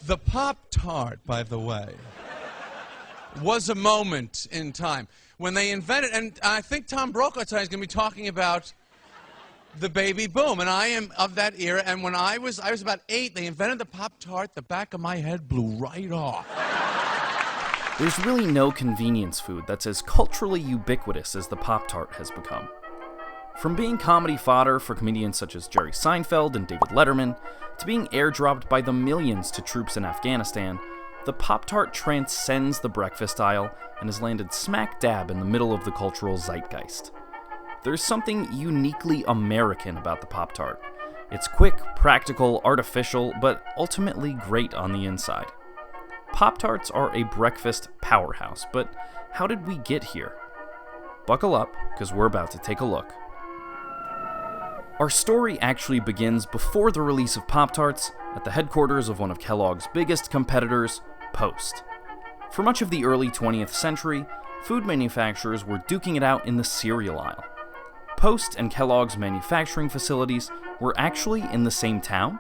The Pop-Tart, by the way, was a moment in time when they invented, and I think Tom Brokaw tonight is going to be talking about the baby boom, and I am of that era, and when I was about 8, they invented the Pop-Tart, the back of my head blew right off. There's really no convenience food that's as culturally ubiquitous as the Pop-Tart has become. From being comedy fodder for comedians such as Jerry Seinfeld and David Letterman, to being airdropped by the millions to troops in Afghanistan, the Pop-Tart transcends the breakfast aisle and has landed smack dab in the middle of the cultural zeitgeist. There's something uniquely American about the Pop-Tart. It's quick, practical, artificial, but ultimately great on the inside. Pop-Tarts are a breakfast powerhouse, but how did we get here? Buckle up, because we're about to take a look. Our story actually begins before the release of Pop-Tarts at the headquarters of one of Kellogg's biggest competitors, Post. For much of the early 20th century, food manufacturers were duking it out in the cereal aisle. Post and Kellogg's manufacturing facilities were actually in the same town,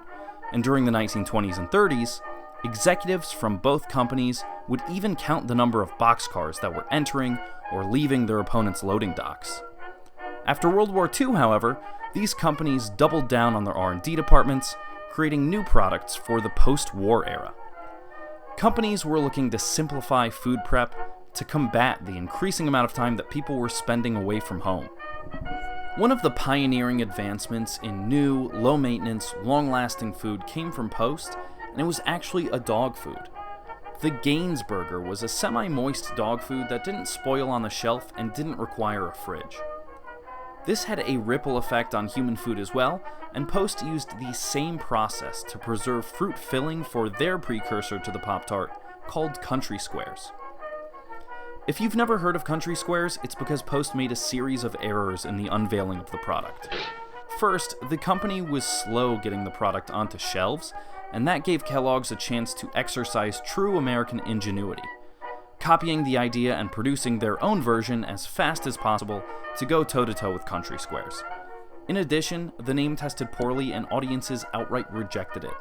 and during the 1920s and 30s, executives from both companies would even count the number of boxcars that were entering or leaving their opponents' loading docks. After World War II, however, these companies doubled down on their R&D departments, creating new products for the post-war era. Companies were looking to simplify food prep to combat the increasing amount of time that people were spending away from home. One of the pioneering advancements in new, low-maintenance, long-lasting food came from Post, and it was actually a dog food. The Gaines Burger was a semi-moist dog food that didn't spoil on the shelf and didn't require a fridge. This had a ripple effect on human food as well, and Post used the same process to preserve fruit filling for their precursor to the Pop-Tart, called Country Squares. If you've never heard of Country Squares, it's because Post made a series of errors in the unveiling of the product. First, the company was slow getting the product onto shelves, and that gave Kellogg's a chance to exercise true American ingenuity, copying the idea and producing their own version as fast as possible to go toe-to-toe with Country Squares. In addition, the name tested poorly and audiences outright rejected it.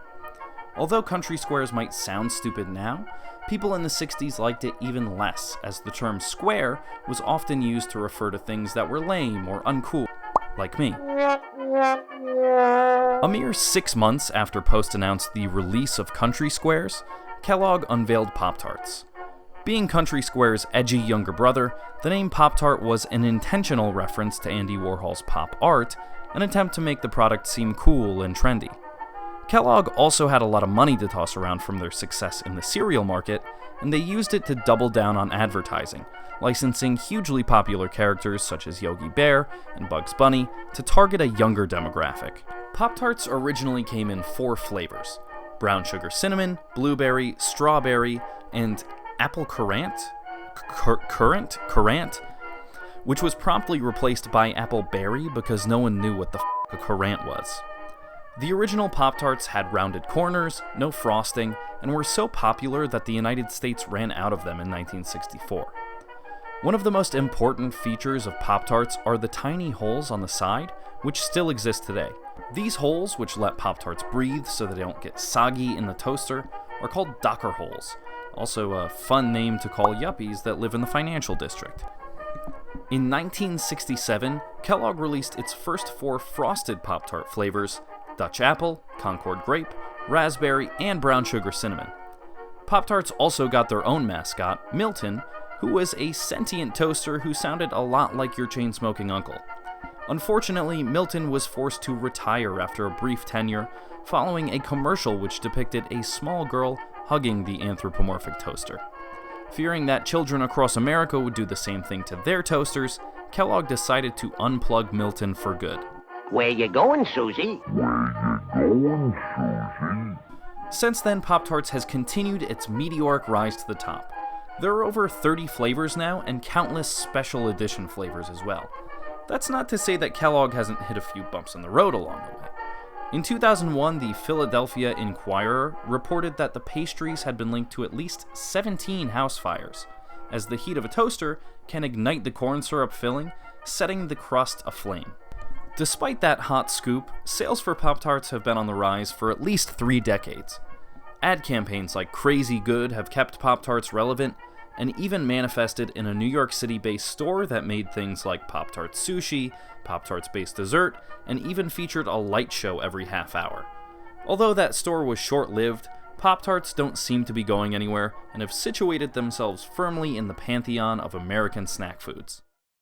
Although Country Squares might sound stupid now, people in the 60s liked it even less, as the term square was often used to refer to things that were lame or uncool, like me. A mere 6 months after Post announced the release of Country Squares, Kellogg unveiled Pop-Tarts. Being Country Square's edgy younger brother, the name Pop-Tart was an intentional reference to Andy Warhol's pop art, an attempt to make the product seem cool and trendy. Kellogg also had a lot of money to toss around from their success in the cereal market, and they used it to double down on advertising, licensing hugely popular characters such as Yogi Bear and Bugs Bunny to target a younger demographic. Pop-Tarts originally came in 4 flavors: brown sugar cinnamon, blueberry, strawberry, and apple currant, which was promptly replaced by apple berry because no one knew what the a currant was. The original Pop-Tarts had rounded corners, no frosting, and were so popular that the United States ran out of them in 1964. One of the most important features of Pop-Tarts are the tiny holes on the side, which still exist today. These holes, which let Pop-Tarts breathe so they don't get soggy in the toaster, are called Docker holes. Also a fun name to call yuppies that live in the financial district. In 1967, Kellogg released its first 4 frosted Pop-Tart flavors: Dutch Apple, Concord Grape, Raspberry, and Brown Sugar Cinnamon. Pop-Tarts also got their own mascot, Milton, who was a sentient toaster who sounded a lot like your chain-smoking uncle. Unfortunately, Milton was forced to retire after a brief tenure, following a commercial which depicted a small girl hugging the anthropomorphic toaster. Fearing that children across America would do the same thing to their toasters, Kellogg decided to unplug Milton for good. Where you going, Susie? Since then, Pop-Tarts has continued its meteoric rise to the top. There are over 30 flavors now, and countless special edition flavors as well. That's not to say that Kellogg hasn't hit a few bumps in the road along the way. In 2001, the Philadelphia Inquirer reported that the pastries had been linked to at least 17 house fires, as the heat of a toaster can ignite the corn syrup filling, setting the crust aflame. Despite that hot scoop, sales for Pop-Tarts have been on the rise for at least 3 decades. Ad campaigns like Crazy Good have kept Pop-Tarts relevant, and even manifested in a New York City-based store that made things like Pop-Tarts sushi, Pop-Tarts-based dessert, and even featured a light show every half hour. Although that store was short-lived, Pop-Tarts don't seem to be going anywhere and have situated themselves firmly in the pantheon of American snack foods.